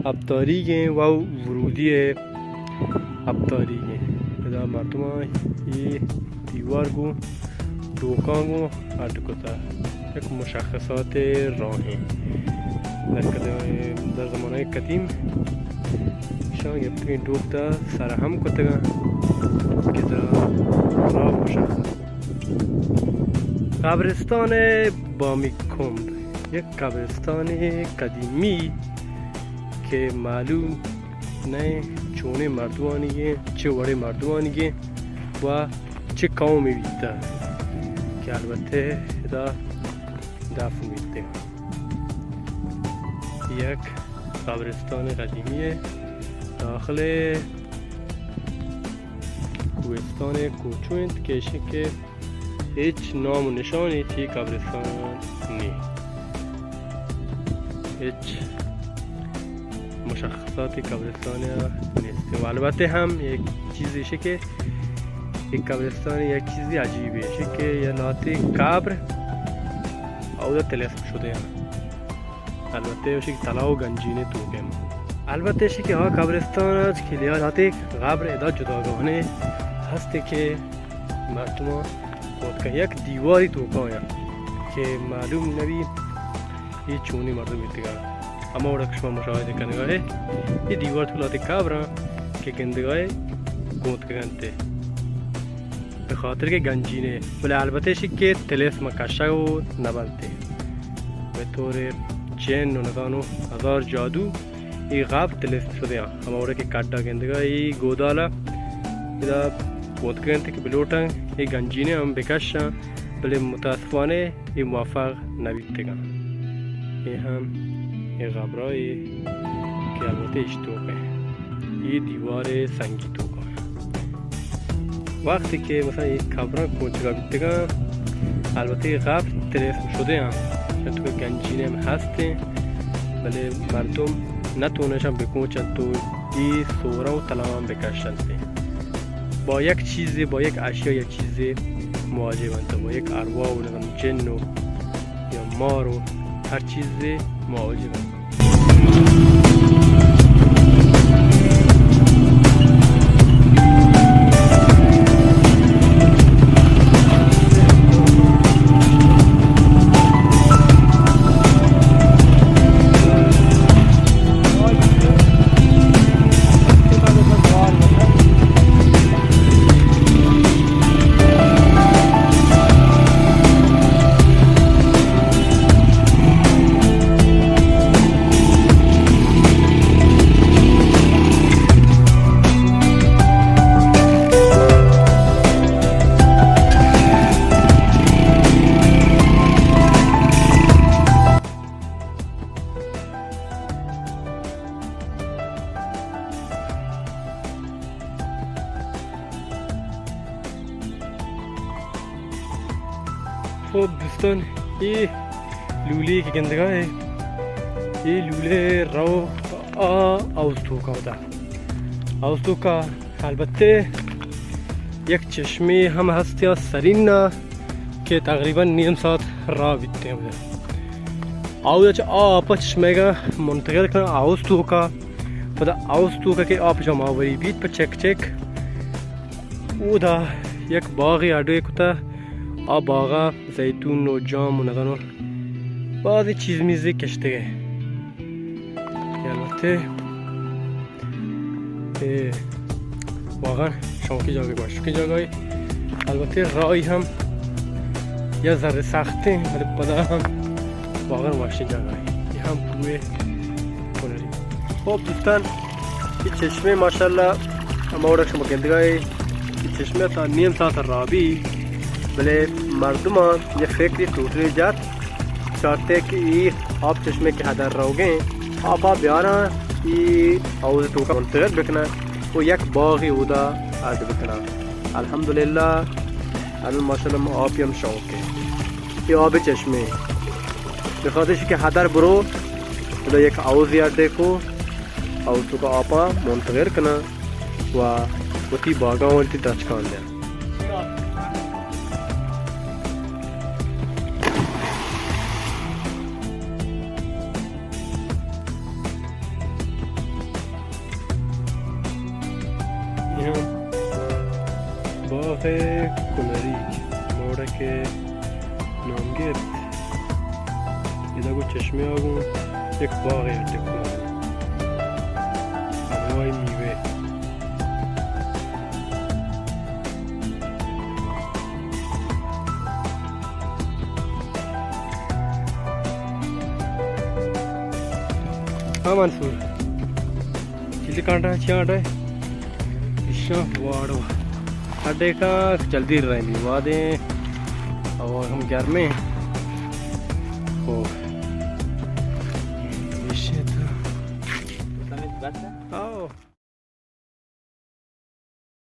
ابداری گه و ورودی ابداری گه بدا مردم ای دیوار گو دوکان گو اردکتا یک مشخصات راهی در زمانه قدیم شان گفته این دوکتا سرهم کتگا که در راه مشخص قبرستان بامیکند یک قبرستان قدیمی که معلوم نه چونه مردوانیه چه وره مردوانیه و چه قومی بیده که البته دا دفن بیده یک قبرستان قدیمیه داخل کوهستان کوچوند که هیچ نام و نشانی تی قبرستان نی هیچ مشخصات قبرستان نیست و البته هم یک چیزیشه که یک قبرستان یک چیزی عجیبه شه که یه لاتی قبر او دا تلسم شده البته وشی که طلا و گنجینه توکم البته شه که ها قبرستان است که لاتی قبر ادا جداگانه هسته که مردم خود که یک دیواری توکایا که معلوم نبی یه چونی مردم بیتگاه اما اوڑا کشما مشاهده کنگاه یه دیوار طولات کابرا که گندگاه گوت کنگانته به خاطر که گنجینه ولی البته شی که تلسم کشا و نبنده به طور چین و نزانو هزار جادو ای غاب تلسم شده اما اوڑا که کٹا گندگاه ای گودالا ایدا گوت کنگانته که بلوٹا ای گنجینه هم بکشا بلی متاسفانه ای موفق نبیتگاه ای هم یه غبرایی که البته اشتوقه یه دیوار سنگی توقه وقتی که مثلا یه کبران کنچگاه بیتگاه البته یه غبر تلسم شده هم چند تو گنجینه هم هسته ولی مردم نتونشن بکنچن تو یه سورا و طلا هم بکشن با یک چیزی با یک اشیا یک چیزی مواجه بنده با یک ارواح و جن و یا مار و هر چیزی مواجه بنده خب دوستان این لوله که گندگاه این لوله رو آوستوکا بوده آوستوکا البته یک چشمه هم هستی از سرین که تقریبا نیم ساعت راه بیتیم بوده آوده چه آپا چشمه گا منتقل کنه آوستوکا بوده آوستوکا که آب جمع آوری بیت پا چک او دا یک باغی اردوی کتا آب باغا زیتون و جام و نگانو بعضی چیز میزی کشته البته واقعا شوکی جاگه باشه شوکی جاگه البته راهی هم یه ذره سخته ولی بعدا هم واقعا وحشی جاگه این هم بوی کنری خب دوستان این چشمه ماشالله اما اوڑا شما گندگاه این چشمه تا نیم ساعت رابی بله مردم ها یه فکری توتری جات چارته که این آب چشمه که هدر روگه آبا بیارن این آوز توکا منتقل بکنن و یک باغی اودا عرض بکنن الحمدلله الان ماشاءالله ما آبی هم شوکه این آب چشمه بخاطرش که هدر برو اودا یک آوزی عرض کو آوز توکا آبا منتقل کنن و تی باغا ولتی دچکان دیا باغ کنریک موره که نامگرد ایده گو چشمه آگون یک باغ تکون انواع میوه हाँ मंसूर चिल्ली कांटा चाट है वाड़ साढ़े का जल्दी रहेंगी वादें और हम घर में हो